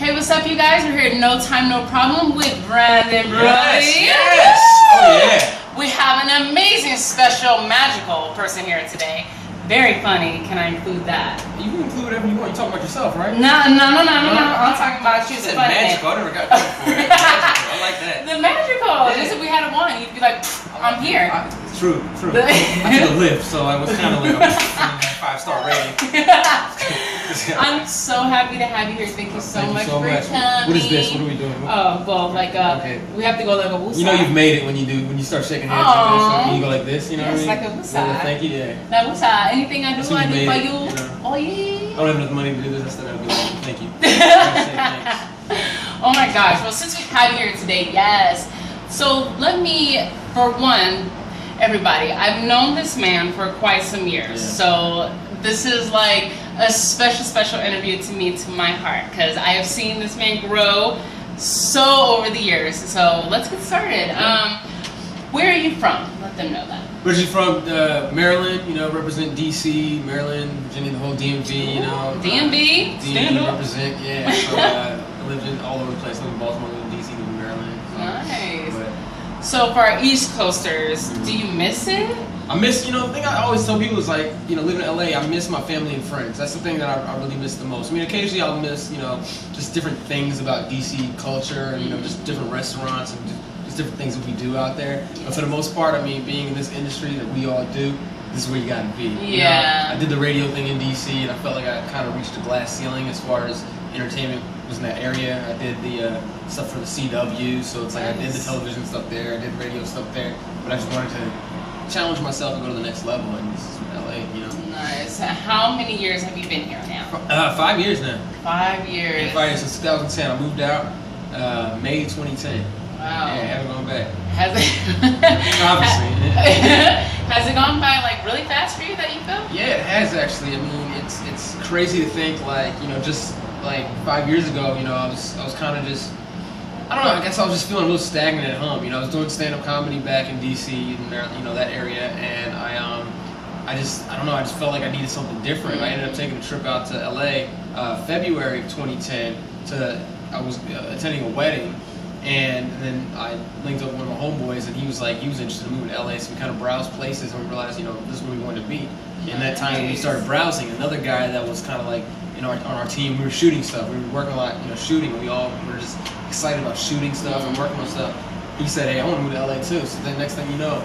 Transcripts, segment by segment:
Hey, what's up, you guys? We're here at No Time, No Problem with Brianne and Broady. Yes! Oh, yeah. We have an amazing, special, magical person here today. Very funny. Can I include that? You can include whatever you want. You're talking about yourself, right? No. I'm talking about you. You said magical. I never got that before. Magical. I like that. The magical. Yeah. Just if we had a one, you'd be like, I'm here. True. I took a lift, so I was kind of like a 5-star rating. I'm so happy to have you here. Thank you so much for coming. What is this? What are we doing? Oh, well, like, okay. We have to go like a woosah. You know you've made it when you start shaking hands like this, and you go like this, you know what I mean? Like a woosah. Thank you, yeah. That woosah. Anything I do, So I do for you. know. Oh, yeah. I don't have enough money to do this, instead I'll be like, thank you. Thanks. Oh my gosh. Well, since we have you here today, yes. So let me, for one, everybody, I've known this man for quite some years. Yeah. So this is like a special interview to me, to my heart, because I have seen this man grow so over the years. So let's get started. Where are you from? Let them know that. Originally from Maryland, represent DC, Maryland, Virginia, the whole DMV, DMV? DMV represent, yeah. So I lived in all over the place. I lived in Baltimore, lived in DC, lived in Maryland. Nice. But, so for our East Coasters, do you miss it? I miss, the thing I always tell people is like, living in LA, I miss my family and friends. That's the thing that I really miss the most. I mean, occasionally I'll miss, just different things about DC culture and, just different restaurants and just different things that we do out there. But for the most part, I mean, being in this industry that we all do, this is where you gotta be. Yeah. I did the radio thing in DC and I felt like I kind of reached a glass ceiling as far as entertainment was in that area. I did the stuff for the CW, so it's like I did the television stuff there, I did radio stuff there, but I just wanted to challenge myself and go to the next level, and this is LA, Nice. How many years have you been here now? 5 years now. 5 years. Yeah, 5 years since 2010. I moved out May 2010. Wow. Yeah, haven't gone back. Has it? Obviously. Has it gone by like really fast for you that you feel? Yeah, it has actually. I mean, it's crazy to think like just like 5 years ago, I was kind of just. I don't know, I guess I was just feeling a little stagnant at home. I was doing stand-up comedy back in DC and Maryland, that area, and I just felt like I needed something different. I ended up taking a trip out to LA, February of 2010 I was attending a wedding, and then I linked up with one of my homeboys, and he was interested in moving to LA, so we kind of browsed places, and we realized, this is where we wanted to be. In that time, we started browsing. Another guy that was kind of like, on our team, we were shooting stuff. We were working a lot, shooting. We all were just excited about shooting stuff and working on stuff. He said, hey, I want to move to LA too. So then next thing you know,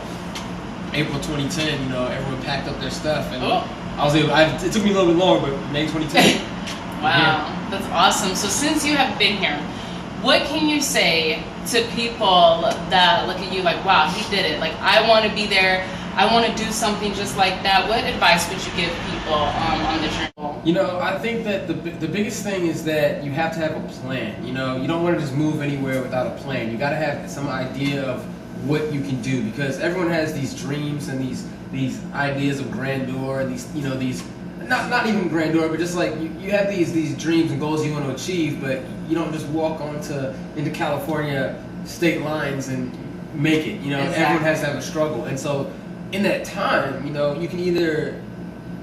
April 2010, everyone packed up their stuff. And I was able, it took me a little bit longer, but May 2010. Wow, that's awesome. So since you have been here, what can you say to people that look at you like, wow, he did it. Like, I want to be there. I want to do something just like that. What advice would you give people on the journey? I think that the biggest thing is that you have to have a plan. You don't want to just move anywhere without a plan. You got to have some idea of what you can do, because everyone has these dreams and these ideas of grandeur and these not even grandeur, but just like you have these dreams and goals you want to achieve, but you don't just walk into California state lines and make it. Exactly. Everyone has to have a struggle, and so in that time, you can either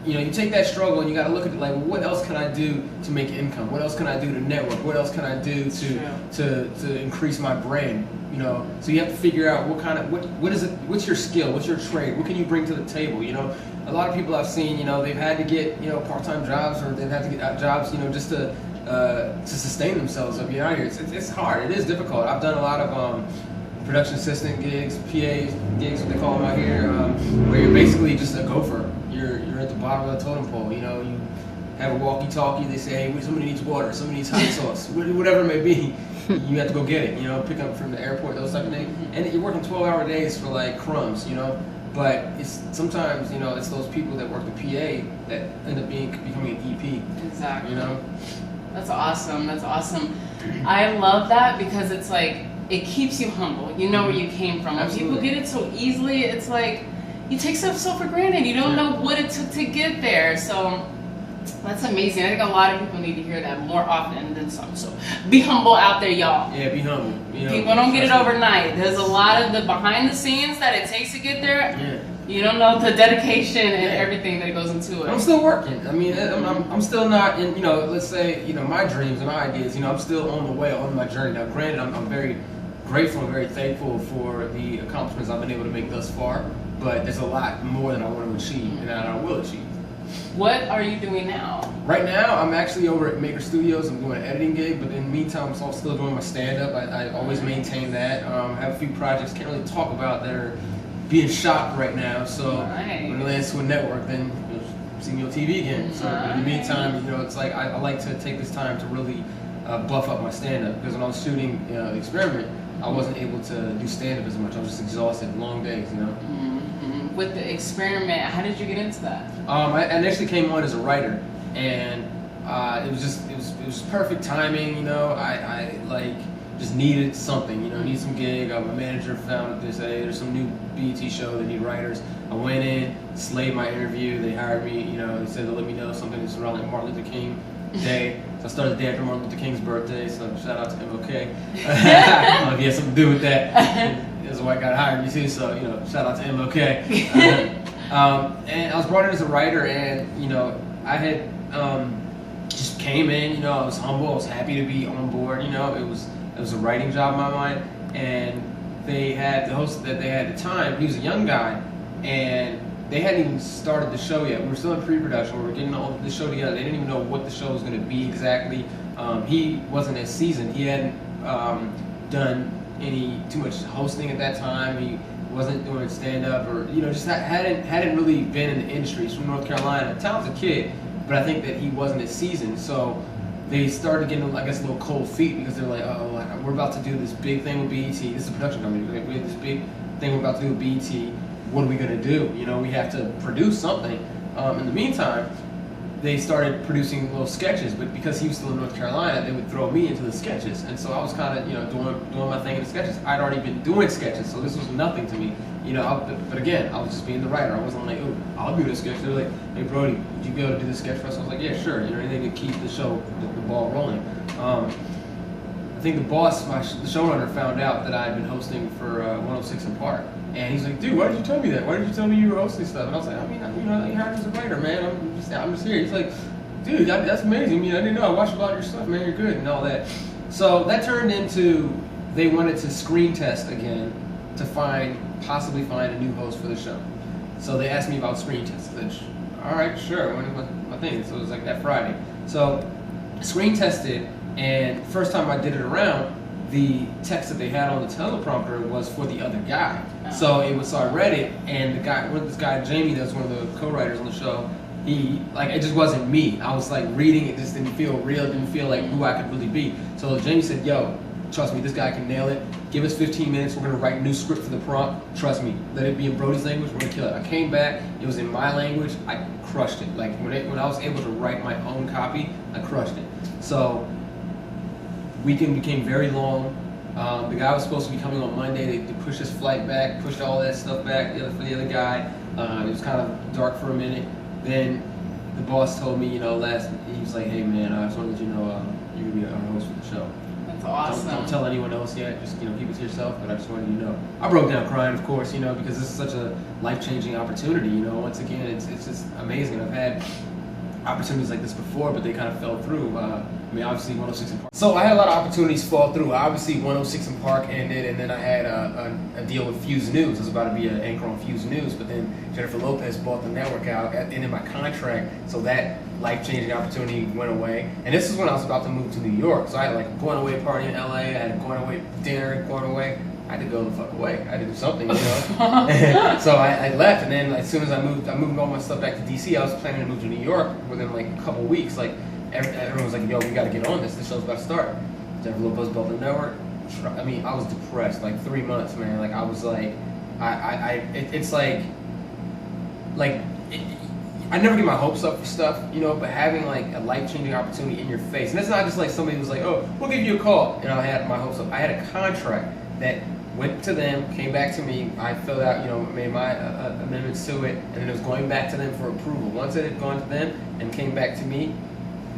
you take that struggle and you got to look at it like, well, what else can I do to make income? What else can I do to network? What else can I do to increase my brand? So you have to figure out what is it? What's your skill? What's your trade? What can you bring to the table? A lot of people I've seen, they've had to get part-time jobs, or they've had to get jobs, just to sustain themselves up here out here. It's hard. It is difficult. I've done a lot of production assistant gigs, PA gigs, what they call them out here, where you're basically just a gopher. You're at the bottom of the totem pole. You have a walkie-talkie. They say, hey, somebody needs water, somebody needs hot sauce, whatever it may be. You have to go get it. Pick up from the airport, those type of things. And you're working 12-hour days for like crumbs. But it's sometimes it's those people that work the PA that end up becoming an EP. Exactly. That's awesome. That's awesome. I love that, because it's like, it keeps you humble. You know where you came from. When people get it so easily, it's like you take stuff so for granted. You don't know what it took to get there. So that's amazing. I think a lot of people need to hear that more often than some. So be humble out there, y'all. Yeah, be humble. People don't get it overnight. There's a lot of the behind the scenes that it takes to get there. Yeah. You don't know the dedication and everything that goes into it. I'm still working. I mean, I'm still not in, let's say, my dreams and my ideas, I'm still on the way, on my journey. Now, granted, I'm very grateful and very thankful for the accomplishments I've been able to make thus far, but there's a lot more that I want to achieve and that I will achieve. What are you doing now? Right now, I'm actually over at Maker Studios. I'm doing an editing gig, but in the meantime, I'm still doing my stand-up. I always maintain that. I have a few projects can't really talk about that are being shot right now, so when it lands to a network, then you'll see me on TV again. So in the meantime, it's like I like to take this time to really buff up my stand-up, because when I was shooting The Experiment, I wasn't able to do stand-up as much. I was just exhausted, long days, With The Experiment, how did you get into that? I initially came on as a writer, and it was perfect timing. I just needed something. Need some gig. My manager found that there's some new BET show that need writers. I went in, slayed my interview. They hired me. They said they'll let me know something that's around like Martin Luther King Day. So I started the day after Martin Luther King's birthday. So shout out to MLK. I don't know if he had something to do with that. As a white guy hired me too, so shout out to MLK. And I was brought in as a writer, and I had just came in. I was humble. I was happy to be on board. It was a writing job in my mind, and they had the host that they had at the time. He was a young guy, and they hadn't even started the show yet. We were still in pre-production. We were getting all the show together. They didn't even know what the show was going to be exactly. He wasn't as seasoned. He hadn't done too much hosting at that time. He wasn't doing stand-up, or just hadn't really been in the industry. He's from North Carolina, a talented kid, but I think that he wasn't as seasoned. So they started getting, I guess, a little cold feet, because they're like, oh, we're about to do this big thing with BET. This is a production company. We have this big thing we're about to do with BET. What are we gonna do? We have to produce something. In the meantime, they started producing little sketches, but because he was still in North Carolina, they would throw me into the sketches, and so I was kind of, doing my thing in the sketches. I'd already been doing sketches, so this was nothing to me, But again, I was just being the writer. I wasn't like, oh, I'll do the sketch. They were like, hey, Broady, would you be able to do this sketch for us? I was like, yeah, sure. Anything to keep the show, the ball rolling. I think the boss, the showrunner, found out that I had been hosting for 106 in Park. And he's like, dude, why did you tell me that? Why did you tell me you were hosting stuff? And I was like, you hired me as a writer, man. I'm just here. He's like, dude, that's amazing. I didn't know. I watched a lot of your stuff, man. You're good and all that. So that turned into, they wanted to screen test again to possibly find a new host for the show. So they asked me about screen tests. I said, all right, sure. When is my thing? So it was like that Friday. So screen tested, and first time I did it around, the text that they had on the teleprompter was for the other guy. So I read it, and this guy Jamie, that's one of the co-writers on the show, it just wasn't me. I was like reading it, just didn't feel real, didn't feel like who I could really be. So Jamie said, yo, trust me, this guy can nail it. Give us 15 minutes, we're gonna write a new script for the prompt. Trust me, let it be in Brody's language, we're gonna kill it. I came back, it was in my language, I crushed it. Like when I was able to write my own copy, I crushed it. So weekend became very long. The guy was supposed to be coming on Monday. They pushed his flight back, pushed all that stuff back for the other guy. It was kind of dark for a minute. Then the boss told me, he was like, hey man, I just want to let you know you're going to be our host for the show. That's awesome. Don't tell anyone else yet, just keep it to yourself, but I just wanted you to know. I broke down crying, of course, because this is such a life-changing opportunity, Once again, it's just amazing. I've had opportunities like this before, but they kind of fell through. Obviously 106 in Park. So I had a lot of opportunities fall through. Obviously 106 in Park ended, and then I had a deal with Fuse News. I was about to be an anchor on Fuse News, but then Jennifer Lopez bought the network out at the end of my contract, so that life-changing opportunity went away. And this is when I was about to move to New York. So I had a going away party in LA, I had a going away dinner, going away. I had to go the fuck away. I had to do something, So I left, and then as soon as I moved all my stuff back to DC. I was planning to move to New York within a couple weeks. Everyone was like, yo, we got to get on this. The show's about to start. Jennifer Lopez built the network. I was depressed. 3 months, man. I was like, it's like I never get my hopes up for stuff, but having a life-changing opportunity in your face. And it's not just somebody who's like, oh, we'll give you a call. And I had my hopes up. I had a contract that went to them, came back to me. I filled out, made my amendments to it, and then it was going back to them for approval. Once it had gone to them and came back to me,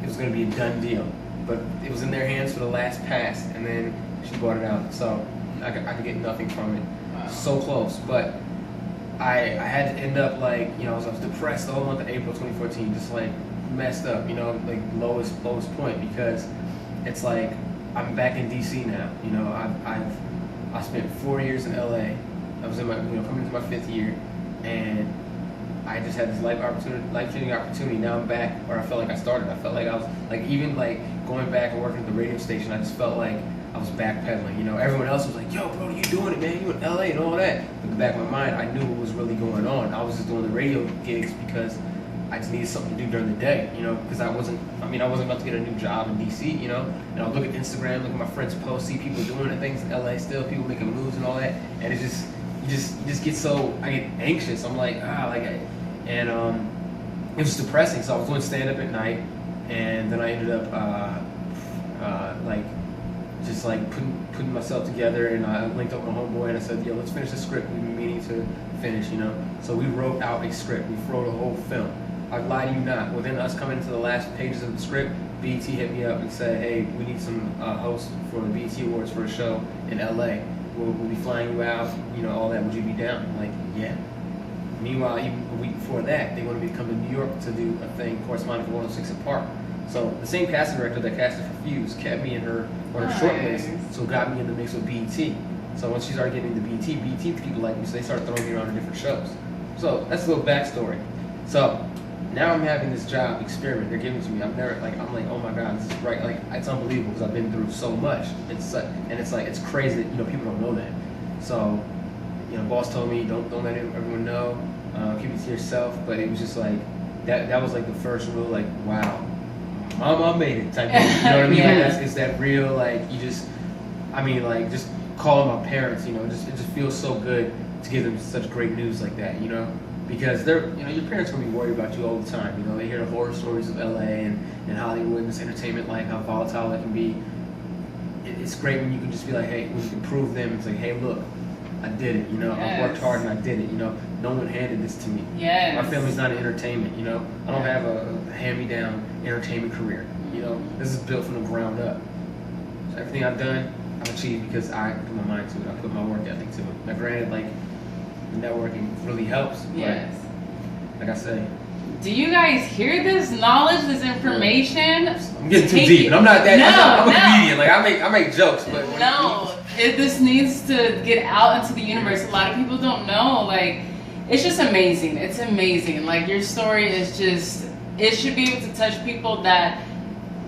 it was going to be a done deal. But it was in their hands for the last pass, and then she bought it out. So I could get nothing from it. Wow. So close. But I had to end up like, you know, I was depressed the whole month of April 2014, just like messed up, you know, like lowest point, because it's like I'm back in DC now. You know, I spent 4 years in LA. I was in my, you know, coming into my 5th year, and I just had this life-changing opportunity. Now I'm back where I felt like I started. I felt like I was like, even like going back and working at the radio station, I just felt like I was backpedaling. You know, everyone else was like, "Yo, bro, you doing it, man? You in LA and all that." But in the back of my mind, I knew what was really going on. I was just doing the radio gigs because I just needed something to do during the day. You know, because I wasn't about to get a new job in DC. You know, and I'll look at Instagram, look at my friends' posts, see people doing things in LA still, people making moves and all that, and it just you just get so, I get anxious. I'm like, it was depressing. So I was doing stand up at night, and then I ended up just putting myself together, and I linked up with my homeboy and I said, "Yo, let's finish the script we've been meaning to finish," you know. So we wrote out a script. We wrote a whole film. I lie to you not. Within us coming to the last pages of the script, BET hit me up and said, "Hey, we need some hosts for the BET Awards for a show in LA. We'll be flying you out, you know, all that. Would you be down?" I'm like, yeah. Meanwhile, even a week before that, they wanted me to come to New York to do a thing corresponding for 106 & Park. So the same casting director that casted for Fuse kept me in her short list, so got me in the mix with BET. So once she started getting into BET people like me, so they started throwing me around to different shows. So that's a little backstory. So now I'm having this job experiment they're giving to me. I'm like, oh my God, this is right. Like, it's unbelievable because I've been through so much. It's crazy that, you know, people don't know that. So, you know, boss told me don't let everyone know, keep it to yourself. But it was just like that was like the first real like, wow, mama made it type of, you know what I mean? Yeah. Like it's that real, like, you just, just calling my parents, you know, it just feels so good to give them such great news like that, you know, because they're, you know, your parents are gonna be worried about you all the time, you know. They hear the horror stories of LA and Hollywood and this entertainment, like how volatile it can be. It's great when you can just be like, hey, when you can prove them, it's like, hey, look, I did it, you know. Yes. I worked hard and I did it, you know. No one handed this to me. Yes. My family's not in entertainment, you know. I don't have a hand-me-down entertainment career, you know. This is built from the ground up. So everything I've done, I've achieved because I put my mind to it. I put my work ethic to it. Now, granted, like, the networking really helps. Yes. But, like I say, do you guys hear this knowledge, this information? I'm getting too deep, and I'm not that. I'm a comedian. Like I make jokes, but this needs to get out into the universe. A lot of people don't know. Like, it's just amazing. It's amazing. Like, your story is just, it should be able to touch people that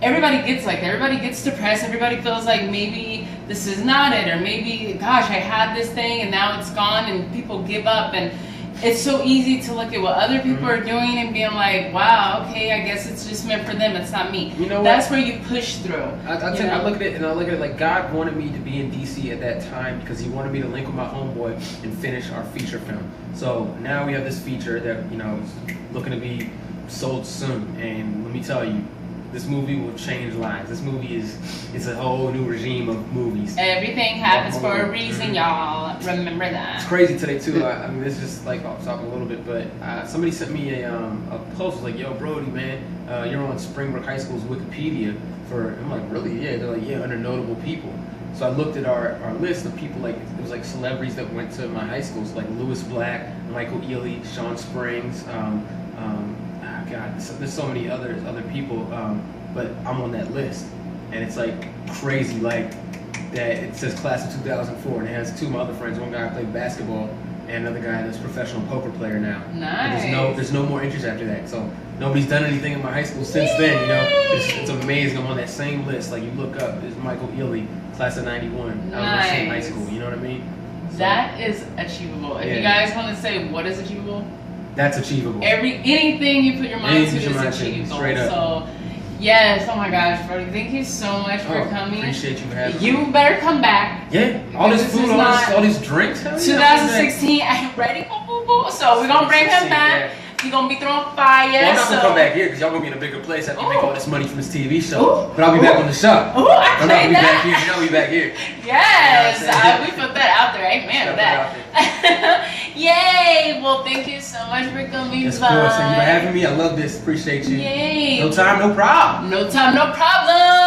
everybody gets like that. Everybody gets depressed. Everybody feels like maybe this is not it, or maybe, gosh, I had this thing and now it's gone, and people give up. And it's so easy to look at what other people are doing and being like, wow, okay, I guess it's just meant for them, it's not me. You know what? That's where you push through. I look at it like God wanted me to be in DC at that time because he wanted me to link with my homeboy and finish our feature film. So now we have this feature that, you know, is looking to be sold soon, and let me tell you, this movie will change lives. This movie it's a whole new regime of movies. Everything happens for a reason, y'all. Remember that. It's crazy today too. I mean, it's just like off topic a little bit, but somebody sent me a post like, "Yo, Broady, man, you're on Springbrook High School's Wikipedia for." I'm like, really? Yeah. They're like, yeah, under notable people. So I looked at our list of people, like it was like celebrities that went to my high schools, like Lewis Black, Michael Ealy, Sean Springs. God, there's so many other people, but I'm on that list, and it's like crazy, like that. It says class of 2004, and it has two of my other friends. One guy played basketball, and another guy that's a professional poker player now. Nice. And there's no more entries after that. So nobody's done anything in my high school since then. You know, it's amazing. I'm on that same list. Like, you look up, there's Michael Ealy, class of '91, nice. Same high school. You know what I mean? So, that is achievable. If you guys want to say what is achievable, that's achievable. Anything you put your mind to is achievable. Straight up. So, yes, oh my gosh, Broady, thank you so much for coming. Appreciate you for having me. You better come back. Yeah, all this food, all these drinks. 2016, I'm ready. So we're gonna bring him back. He's gonna be throwing fire. Well, I'm not gonna come back here because y'all gonna be in a bigger place after you make all this money from this TV show. But I'll be back on the show. I'm not gonna be back here. Y'all be back here. Yes, we put that out there. Amen to that. Yay! Well, thank you so much for coming by. Of course, thank you for having me. I love this. Appreciate you. Yay! No time, no problem. No time, no problem.